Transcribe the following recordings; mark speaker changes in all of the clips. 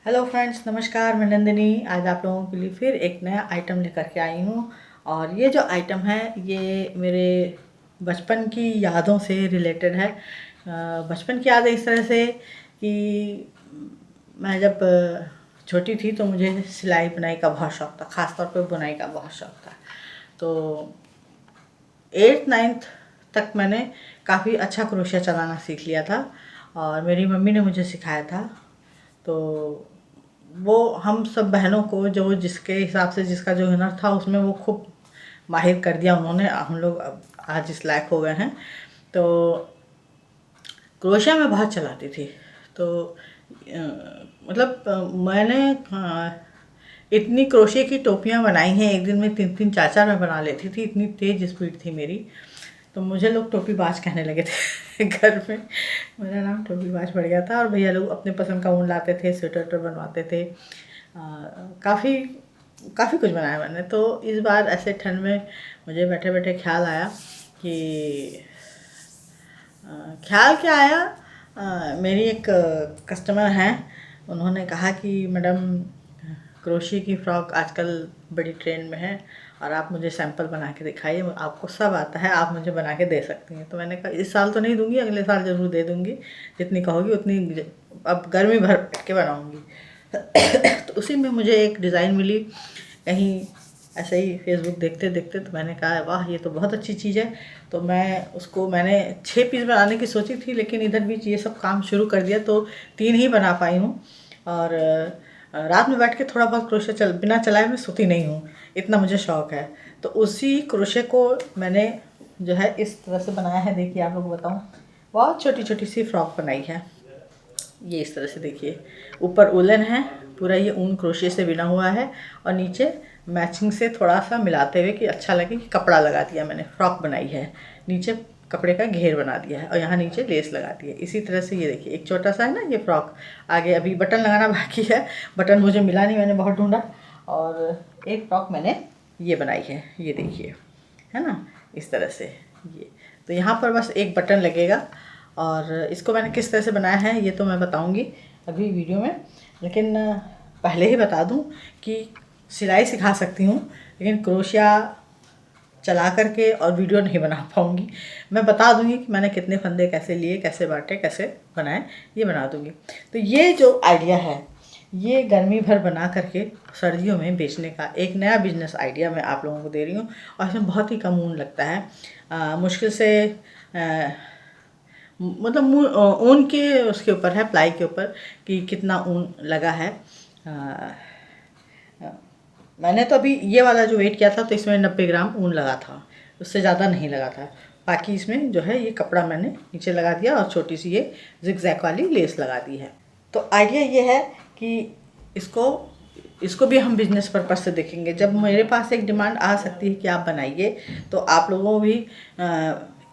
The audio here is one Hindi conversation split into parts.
Speaker 1: हेलो फ्रेंड्स, नमस्कार। मैं नंदिनी आज आप लोगों के लिए फिर एक नया आइटम लेकर के आई हूँ। और ये जो आइटम है ये मेरे बचपन की यादों से रिलेटेड है। बचपन की यादें इस तरह से कि मैं जब छोटी थी तो मुझे सिलाई बुनाई का बहुत शौक़ था, ख़ास तौर पे बुनाई का बहुत शौक़ था। तो 8th-9th तक मैंने काफ़ी अच्छा क्रोशिया चलाना सीख लिया था और मेरी मम्मी ने मुझे सिखाया था। तो वो हम सब बहनों को जो जिसके हिसाब से जिसका जो हुनर था उसमें वो खूब माहिर कर दिया उन्होंने। हम लोग अब आज इस लायक हो गए हैं। तो क्रोशिया मैं बहुत चलाती थी। तो मैंने इतनी क्रोशिया की टोपियाँ बनाई हैं, एक दिन में 3-3 4-4 मैं बना लेती थी, इतनी तेज़ स्पीड थी मेरी। तो मुझे लोग टोपीबाज कहने लगे थे घर में मेरा नाम टोपीबाज पड़ गया था। और भैया लोग अपने पसंद का ऊन लाते थे, स्वेटर बनवाते थे। काफ़ी काफ़ी कुछ बनाया मैंने। तो इस बार ऐसे ठंड में मुझे बैठे बैठे ख्याल आया कि ख्याल क्या आया, मेरी एक कस्टमर हैं, उन्होंने कहा कि मैडम क्रोशिया की फ़्रॉक आजकल बड़ी ट्रेंड में है और आप मुझे सैंपल बना के दिखाइए, आपको सब आता है, आप मुझे बना के दे सकती हैं। तो मैंने कहा इस साल तो नहीं दूंगी, अगले साल ज़रूर दे दूंगी, जितनी कहोगी उतनी। अब गर्मी भर बैठ के बनाऊंगी। तो उसी में मुझे एक डिज़ाइन मिली कहीं ऐसे ही फेसबुक देखते देखते। तो मैंने कहा वाह, ये तो बहुत अच्छी चीज़ है। तो मैंने 6 पीस बनाने की सोची थी, लेकिन इधर बीच ये सब काम शुरू कर दिया तो 3 ही बना पाई हूँ। और रात में बैठ के थोड़ा बहुत क्रोशिया बिना चलाए मैं सोती नहीं हूँ, इतना मुझे शौक़ है। तो उसी क्रोशिया को मैंने जो है इस तरह से बनाया है। देखिए आप लोग को बताऊँ, बहुत छोटी छोटी सी फ्रॉक बनाई है। ये इस तरह से देखिए, ऊपर उलन है, पूरा ये ऊन क्रोशिया से बिना हुआ है और नीचे मैचिंग से थोड़ा सा मिलाते हुए कि अच्छा लगे कि कपड़ा लगा दिया मैंने, फ्रॉक बनाई है। नीचे कपड़े का घेर बना दिया है और यहाँ नीचे लेस लगा दी है। इसी तरह से ये देखिए, एक छोटा सा है ना ये फ्रॉक, आगे अभी बटन लगाना बाकी है। बटन मुझे मिला नहीं, मैंने बहुत ढूंढा। और एक फ्रॉक मैंने ये बनाई है, ये देखिए, है ना, इस तरह से ये। तो यहाँ पर बस एक बटन लगेगा और इसको मैंने किस तरह से बनाया है ये तो मैं बताऊँगी अभी वीडियो में। लेकिन पहले ही बता दूँ कि सिलाई सिखा सकती हूँ, लेकिन क्रोशिया चला करके और वीडियो नहीं बना पाऊँगी। मैं बता दूँगी कि मैंने कितने फंदे कैसे लिए, कैसे बांटे, कैसे बनाए, ये बना दूँगी। तो ये जो आइडिया है ये गर्मी भर बना करके सर्दियों में बेचने का एक नया बिजनेस आइडिया मैं आप लोगों को दे रही हूँ। और इसमें बहुत ही कम ऊन लगता है, मुश्किल से ऊन के उसके ऊपर है, प्लाई के ऊपर कि कितना ऊन लगा है। मैंने तो अभी ये वाला जो वेट किया था तो इसमें 90 ग्राम ऊन लगा था, उससे ज़्यादा नहीं लगा था। बाकी इसमें जो है ये कपड़ा मैंने नीचे लगा दिया और छोटी सी ये जिगजैग वाली लेस लगा दी है। तो आइडिया ये है कि इसको भी हम बिजनेस पर्पस से देखेंगे। जब मेरे पास एक डिमांड आ सकती है कि आप बनाइए, तो आप लोगों को भी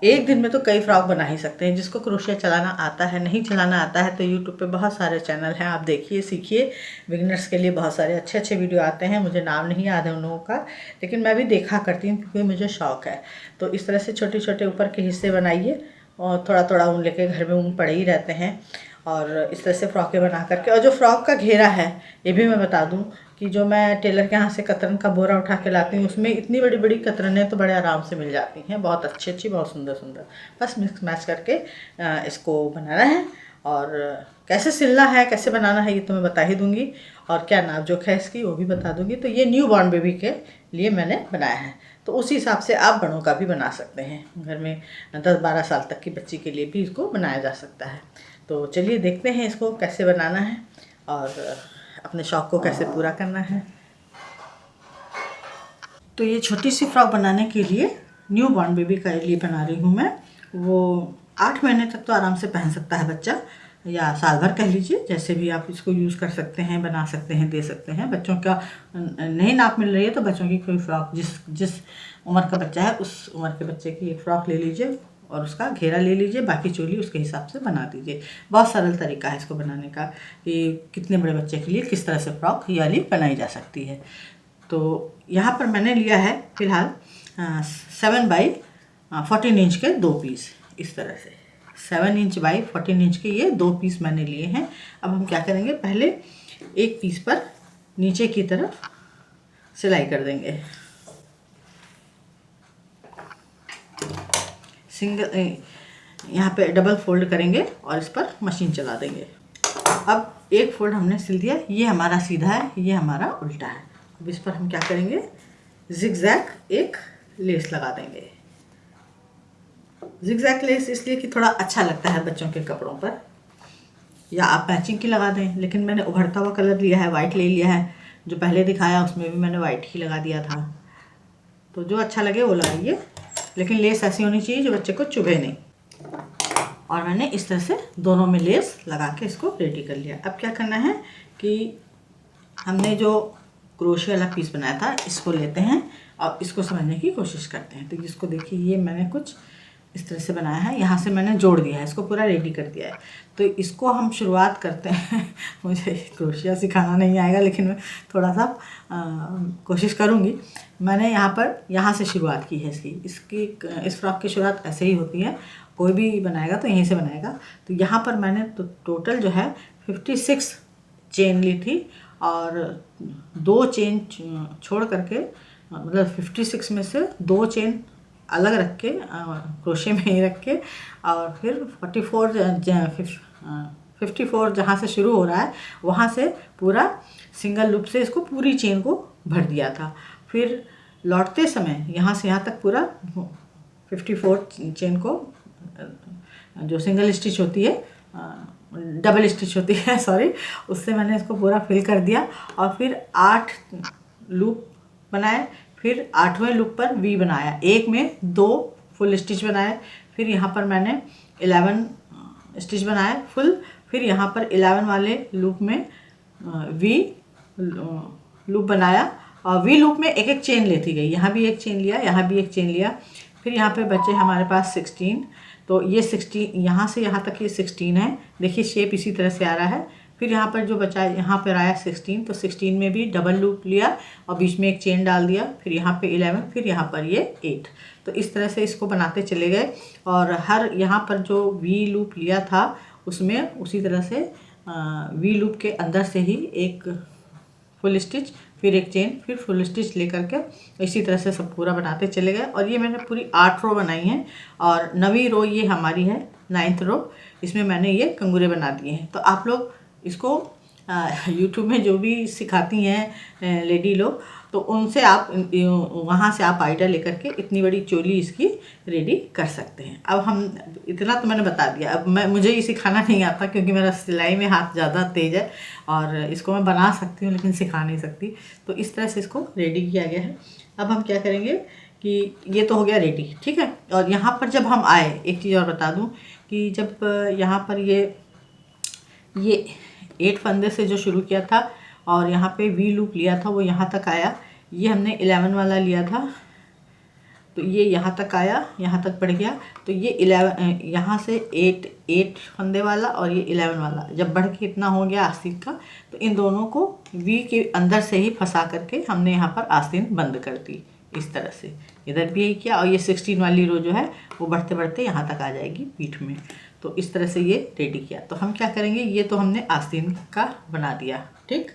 Speaker 1: एक दिन में तो कई फ्रॉक बना ही सकते हैं। जिसको क्रोशिया चलाना आता है, नहीं चलाना आता है तो यूट्यूब पे बहुत सारे चैनल हैं, आप देखिए, सीखिए। बिगिनर्स के लिए बहुत सारे अच्छे अच्छे वीडियो आते हैं, मुझे नाम नहीं याद है उन लोगों का, लेकिन मैं भी देखा करती हूँ क्योंकि मुझे शौक़ है। तो इस तरह से छोटे छोटे ऊपर के हिस्से बनाइए और थोड़ा थोड़ा ऊन लेके, घर में ऊन पड़े ही रहते हैं। और इस तरह से फ्रॉकें बना करके, और जो फ्रॉक का घेरा है ये भी मैं बता दूं कि जो मैं टेलर के यहाँ से कतरन का बोरा उठा के लाती हूँ, उसमें इतनी बड़ी बड़ी कतरनें तो बड़े आराम से मिल जाती हैं, बहुत अच्छी अच्छी, बहुत सुंदर सुंदर। बस मिक्स मैच करके इसको बनाना है। और कैसे सिलना है, कैसे बनाना है ये तो मैं बता ही दूँगी, और क्या नाप जोख है इसकी वो भी बता दूँगी। तो ये न्यू बॉर्न बेबी के लिए मैंने बनाया है, तो उसी हिसाब से आप बड़ों का भी बना सकते हैं। घर में 10-12 साल तक की बच्ची के लिए भी इसको बनाया जा सकता है। तो चलिए देखते हैं इसको कैसे बनाना है और अपने शौक़ को कैसे पूरा करना है। तो ये छोटी सी फ्रॉक बनाने के लिए न्यू बॉर्न बेबी का लिए बना रही हूँ मैं। वो 8 महीने तक तो आराम से पहन सकता है बच्चा, या साल भर कह लीजिए, जैसे भी आप इसको यूज़ कर सकते हैं, बना सकते हैं, दे सकते हैं। बच्चों का नहीं नाप मिल रही है तो बच्चों की कोई फ्रॉक, जिस उम्र का बच्चा है उस उम्र के बच्चे की एक फ़्रॉक ले लीजिए और उसका घेरा ले लीजिए, बाकी चोली उसके हिसाब से बना दीजिए। बहुत सरल तरीका है इसको बनाने का कि कितने बड़े बच्चे के लिए किस तरह से फ्रॉक ये वाली बनाई जा सकती है। तो यहाँ पर मैंने लिया है फ़िलहाल 7x14 इंच के 2 पीस, इस तरह से 7 इंच बाई 14 इंच के ये 2 पीस मैंने लिए हैं। अब हम क्या करेंगे, पहले एक पीस पर नीचे की तरफ सिलाई कर देंगे। सिंगल यहाँ पे डबल फोल्ड करेंगे और इस पर मशीन चला देंगे। अब एक फोल्ड हमने सिल दिया, ये हमारा सीधा है, ये हमारा उल्टा है। अब इस पर हम क्या करेंगे, जिगजैग एक लेस लगा देंगे। जिगजैग लेस इसलिए कि थोड़ा अच्छा लगता है बच्चों के कपड़ों पर, या आप मैचिंग की लगा दें, लेकिन मैंने उभरता हुआ कलर लिया है, वाइट ले लिया है। जो पहले दिखाया उसमें भी मैंने वाइट ही लगा दिया था, तो जो अच्छा लगे वो लगाइए, लेकिन लेस ऐसी होनी चाहिए जो बच्चे को चुभे नहीं। और मैंने इस तरह से दोनों में लेस लगा के इसको रेडी कर लिया। अब क्या करना है कि हमने जो क्रोशे वाला पीस बनाया था इसको लेते हैं और इसको समझने की कोशिश करते हैं। तो इसको देखिए, ये मैंने कुछ इस तरह से बनाया है, यहाँ से मैंने जोड़ दिया है, इसको पूरा रेडी कर दिया है। तो इसको हम शुरुआत करते हैं मुझे क्रोशिया सिखाना नहीं आएगा, लेकिन मैं थोड़ा सा कोशिश करूँगी। मैंने यहाँ से शुरुआत की है इस फ्रॉक की शुरुआत ऐसे ही होती है, कोई भी बनाएगा तो यहीं से बनाएगा। तो यहाँ पर मैंने तो टोटल जो है 56 चेन ली थी, और 2 चेन छोड़ करके, मतलब 56 में से 2 चेन अलग रख के क्रोशे में ही रख के, और फिर 54 जहाँ से शुरू हो रहा है वहाँ से पूरा सिंगल लूप से इसको पूरी चेन को भर दिया था। फिर लौटते समय यहाँ से यहाँ तक पूरा 54 चेन को, जो सिंगल स्टिच होती है, डबल स्टिच होती है सॉरी, उससे मैंने इसको पूरा फिल कर दिया। और फिर 8 लूप बनाए, फिर 8वें लूप पर वी बनाया, एक में 2 फुल स्टिच बनाए, फिर यहाँ पर मैंने 11 स्टिच बनाए फुल, फिर यहाँ पर 11 वाले लूप में वी लूप बनाया, और वी लूप में एक एक चेन लेती गई, यहाँ भी एक चेन लिया, यहाँ भी एक चेन लिया। फिर यहाँ पे बचे हमारे पास 16, तो ये 16 यहाँ से यहाँ तक ये 16 है, देखिए शेप इसी तरह से आ रहा है। फिर यहाँ पर जो बचा यहाँ पर आया 16, तो 16 में भी डबल लूप लिया और बीच में एक चेन डाल दिया, फिर यहाँ पे 11, फिर यहाँ पर ये 8। तो इस तरह से इसको बनाते चले गए, और हर यहाँ पर जो वी लूप लिया था उसमें उसी तरह से वी लूप के अंदर से ही एक फुल स्टिच, फिर एक चेन, फिर फुल स्टिच लेकर के इसी तरह से सब पूरा बनाते चले गए। और ये मैंने पूरी 8 रो बनाई हैं, और 9वीं रो ये हमारी है, 9th रो, इसमें मैंने ये कंगूरे बना दिए हैं। तो आप लोग इसको यूट्यूब में जो भी सिखाती हैं लेडी लोग, तो उनसे आप वहाँ से आप आइडिया लेकर के इतनी बड़ी चोली इसकी रेडी कर सकते हैं। अब हम इतना तो मैंने बता दिया, अब मुझे ये सिखाना नहीं आता क्योंकि मेरा सिलाई में हाथ ज़्यादा तेज़ है, और इसको मैं बना सकती हूँ लेकिन सिखा नहीं सकती। तो इस तरह से इसको रेडी किया गया है। अब हम क्या करेंगे कि ये तो हो गया रेडी, ठीक है। और यहाँ पर जब हम आए, एक चीज़ और बता दूँ कि जब यहाँ पर ये 8 फंदे से जो शुरू किया था और यहाँ पे वी लूप लिया था वो यहाँ तक आया, ये हमने 11 वाला लिया था, तो ये यहाँ तक आया, यहाँ तक बढ़ गया। तो ये 11 यहाँ से 8 फंदे वाला और ये 11 वाला जब बढ़ के इतना हो गया आस्तीन का, तो इन दोनों को वी के अंदर से ही फंसा करके हमने यहाँ पर आस्तीन बंद कर दी। इस तरह से इधर भी यही किया, और ये 16 वाली रो जो है वो बढ़ते बढ़ते यहाँ तक आ जाएगी पीठ में। तो इस तरह से ये रेडी किया। तो हम क्या करेंगे, ये तो हमने आस्तीन का बना दिया, ठीक।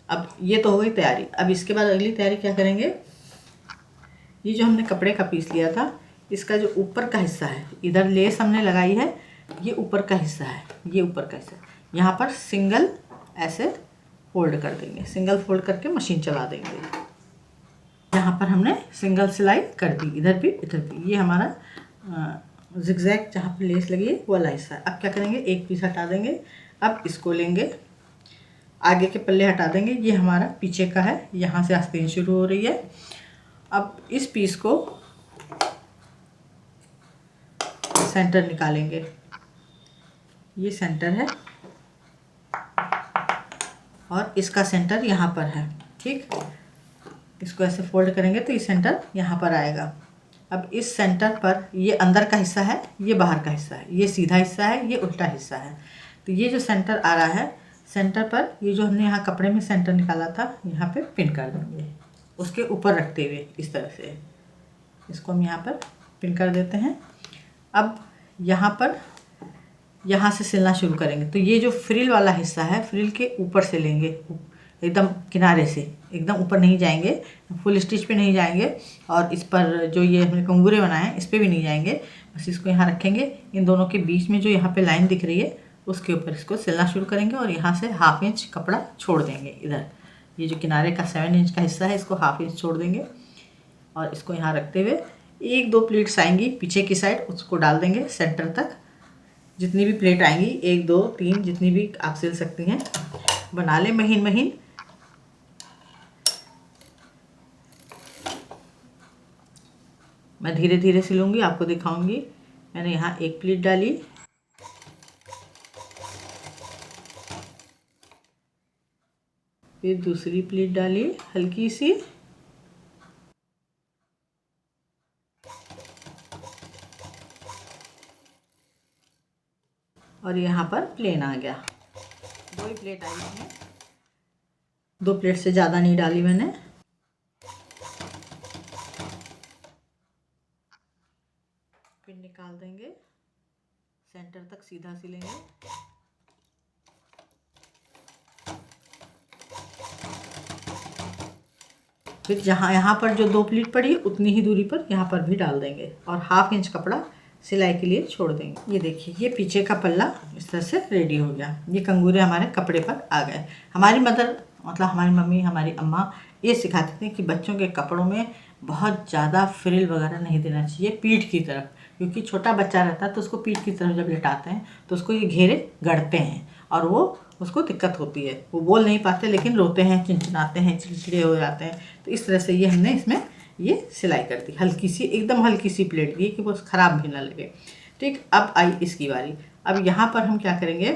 Speaker 1: अब ये तो हो गई तैयारी। अब इसके बाद अगली तैयारी क्या करेंगे, ये जो हमने कपड़े का पीस लिया था, इसका जो ऊपर का हिस्सा है, इधर लेस हमने लगाई है, ये ऊपर का हिस्सा है, ये ऊपर का हिस्सा, यहाँ पर सिंगल ऐसे फोल्ड कर देंगे, सिंगल फोल्ड करके मशीन चला देंगे। यहाँ पर हमने सिंगल सिलाई कर दी, इधर भी इधर भी। ये हमारा जिगजैग जहाँ पर लेस लगी है वो वाला हिस्सा है। अब क्या करेंगे, एक पीस हटा देंगे। अब इसको लेंगे, आगे के पल्ले हटा देंगे, ये हमारा पीछे का है, यहाँ से आस्तीन शुरू हो रही है। अब इस पीस को सेंटर निकालेंगे, ये सेंटर है और इसका सेंटर यहाँ पर है, ठीक। इसको ऐसे फोल्ड करेंगे तो ये सेंटर यहाँ पर आएगा। अब इस सेंटर पर ये अंदर का हिस्सा है, ये बाहर का हिस्सा है, ये सीधा हिस्सा है, ये उल्टा हिस्सा है। तो ये जो सेंटर आ रहा है, सेंटर पर ये जो हमने यहाँ कपड़े में सेंटर निकाला था, यहाँ पे पिन कर देंगे, उसके ऊपर रखते हुए इस तरह से इसको हम यहाँ पर पिन कर देते हैं। अब यहाँ पर यहाँ से सिलना शुरू करेंगे। तो ये जो फ्रिल वाला हिस्सा है, फ्रिल के ऊपर से लेंगे, एकदम किनारे से, एकदम ऊपर नहीं जाएंगे, फुल स्टिच पे नहीं जाएंगे, और इस पर जो ये हमने कंगूरे बनाए हैं इस पर भी नहीं जाएंगे। बस इसको यहाँ रखेंगे, इन दोनों के बीच में जो यहाँ पे लाइन दिख रही है उसके ऊपर इसको सिलना शुरू करेंगे, और यहाँ से 1/2 इंच कपड़ा छोड़ देंगे। इधर ये जो किनारे का 7 इंच का हिस्सा है इसको 1/2 इंच छोड़ देंगे, और इसको यहाँ रखते हुए 1-2 प्लेट्स आएंगी पीछे की साइड, उसको डाल देंगे सेंटर तक। जितनी भी प्लेट आएंगी, 1 2 3 जितनी भी आप सिल सकती हैं, बना लें महीन महीन। मैं धीरे धीरे सिलूंगी, आपको दिखाऊंगी। मैंने यहाँ 1 प्लेट डाली, फिर दूसरी प्लेट डाली हल्की सी, और यहाँ पर प्लेन आ गया। 2 ही प्लेट आई है, 2 प्लेट से ज़्यादा नहीं डाली मैंने। फिर निकाल देंगे, सेंटर तक सीधा सिलेंगे। फिर जहाँ यहाँ पर जो 2 प्लीट पड़ी उतनी ही दूरी पर यहाँ पर भी डाल देंगे, और 1/2 इंच कपड़ा सिलाई के लिए छोड़ देंगे। ये देखिए, ये पीछे का पल्ला इस तरह से रेडी हो गया। ये कंगूरे हमारे कपड़े पर आ गए। हमारी मदर, मतलब हमारी मम्मी, हमारी अम्मा ये सिखाती थी कि बच्चों के कपड़ों में बहुत ज़्यादा फ्रिल वगैरह नहीं देना चाहिए पीठ की तरफ, क्योंकि छोटा बच्चा रहता है तो उसको पीठ की तरफ जब लेटाते हैं तो उसको ये घेरे गड़ते हैं, और वो उसको दिक्कत होती है। वो बोल नहीं पाते, लेकिन रोते हैं, चिंचिनाते हैं, चिड़चिड़े हो जाते हैं। तो इस तरह से ये हमने इसमें ये सिलाई कर दी, हल्की सी, एकदम हल्की सी प्लेट दी कि वो ख़राब भी ना लगे। ठीक, अब आई इसकी बारी। अब यहाँ पर हम क्या करेंगे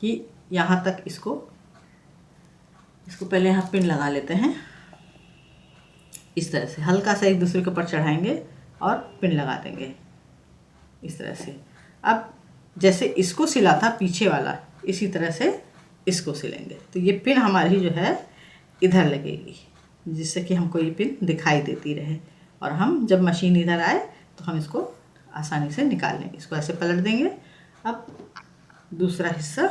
Speaker 1: कि यहाँ तक इसको पहले यहाँ पिन लगा लेते हैं। इस तरह से हल्का सा एक दूसरे के ऊपर चढ़ाएंगे और पिन लगा देंगे इस तरह से। अब जैसे इसको सिला था पीछे वाला, इसी तरह से इसको सिलेंगे। तो ये पिन हमारी जो है इधर लगेगी, जिससे कि हमको ये पिन दिखाई देती रहे, और हम जब मशीन इधर आए तो हम इसको आसानी से निकाल लेंगे। इसको ऐसे पलट देंगे। अब दूसरा हिस्सा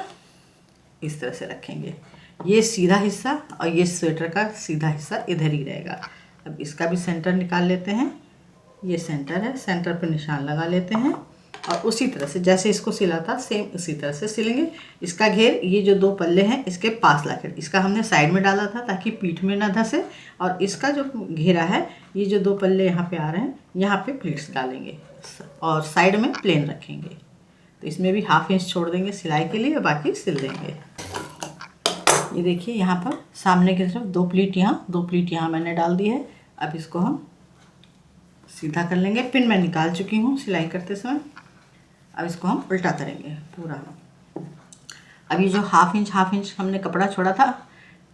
Speaker 1: इस तरह से रखेंगे, ये सीधा हिस्सा और ये स्वेटर का सीधा हिस्सा इधर ही रहेगा। अब इसका भी सेंटर निकाल लेते हैं। ये सेंटर है, सेंटर पर निशान लगा लेते हैं, और उसी तरह से जैसे इसको सिला था सेम उसी तरह से सिलेंगे। इसका घेर ये जो 2 पल्ले हैं इसके पास लाकर, इसका हमने साइड में डाला था ताकि पीठ में ना धंसे, और इसका जो घेरा है ये जो 2 पल्ले यहाँ पे आ रहे हैं यहाँ पे प्लीट्स डालेंगे, और साइड में प्लेन रखेंगे। तो इसमें भी 1/2 इंच छोड़ देंगे सिलाई के लिए, बाकी सिल देंगे। ये देखिए, यहाँ पर सामने की तरफ 2 प्लीट यहाँ, 2 प्लीट यहाँ मैंने डाल दी है। अब इसको हम सीधा कर लेंगे। पिन मैं निकाल चुकी हूँ सिलाई करते समय। अब इसको हम उल्टा करेंगे पूरा। अब ये जो 1/2 इंच हमने कपड़ा छोड़ा था,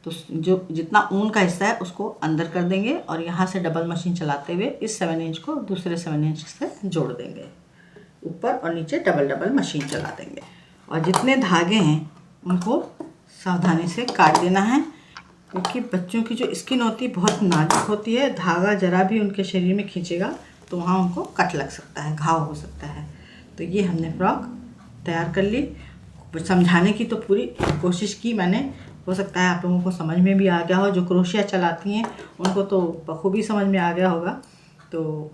Speaker 1: तो जो जितना ऊन का हिस्सा है उसको अंदर कर देंगे, और यहाँ से डबल मशीन चलाते हुए इस 7 इंच को दूसरे 7 इंच से जोड़ देंगे। ऊपर और नीचे डबल मशीन चला देंगे, और जितने धागे हैं उनको सावधानी से काट देना है, क्योंकि बच्चों की जो स्किन होती है बहुत नाजुक होती है। धागा जरा भी उनके शरीर में खींचेगा तो वहाँ उनको कट लग सकता है, घाव हो सकता है। तो ये हमने फ्रॉक तैयार कर ली। समझाने की तो पूरी कोशिश की मैंने, हो सकता है आप लोगों को समझ में भी आ गया हो। जो क्रोशिया चलाती हैं उनको तो बखूबी समझ में आ गया होगा। तो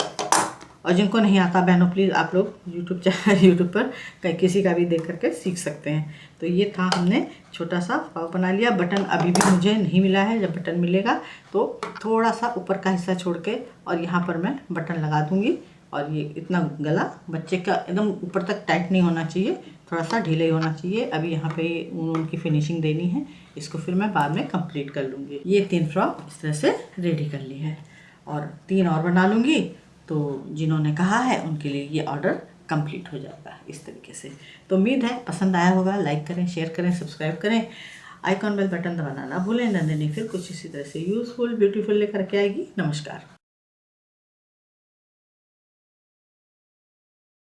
Speaker 1: और जिनको नहीं आता बहनों, प्लीज़ आप लोग यूट्यूब पर किसी का भी देख करके सीख सकते हैं। तो ये था, हमने छोटा सा फ्रॉक बना लिया। बटन अभी भी मुझे नहीं मिला है, जब बटन मिलेगा तो थोड़ा सा ऊपर का हिस्सा छोड़ के और यहाँ पर मैं बटन लगा दूँगी। और ये इतना गला बच्चे का एकदम ऊपर तक टाइट नहीं होना चाहिए, थोड़ा सा ढीला ही होना चाहिए। अभी यहाँ पे ऊन की फिनिशिंग देनी है, इसको फिर मैं बाद में कंप्लीट कर लूँगी। ये 3 फ्रॉक इस तरह से रेडी कर ली है, और 3 और बना लूँगी। तो जिन्होंने कहा है उनके लिए ये ऑर्डर कंप्लीट हो जाता है इस तरीके से। तो उम्मीद है पसंद आया होगा। लाइक करें, शेयर करें, सब्सक्राइब करें, आइकॉन बेल बटन दबाना ना भूलें। नंदिनी फिर कुछ इसी तरह से यूज़फुल ब्यूटीफुल लेकर के आएगी। नमस्कार।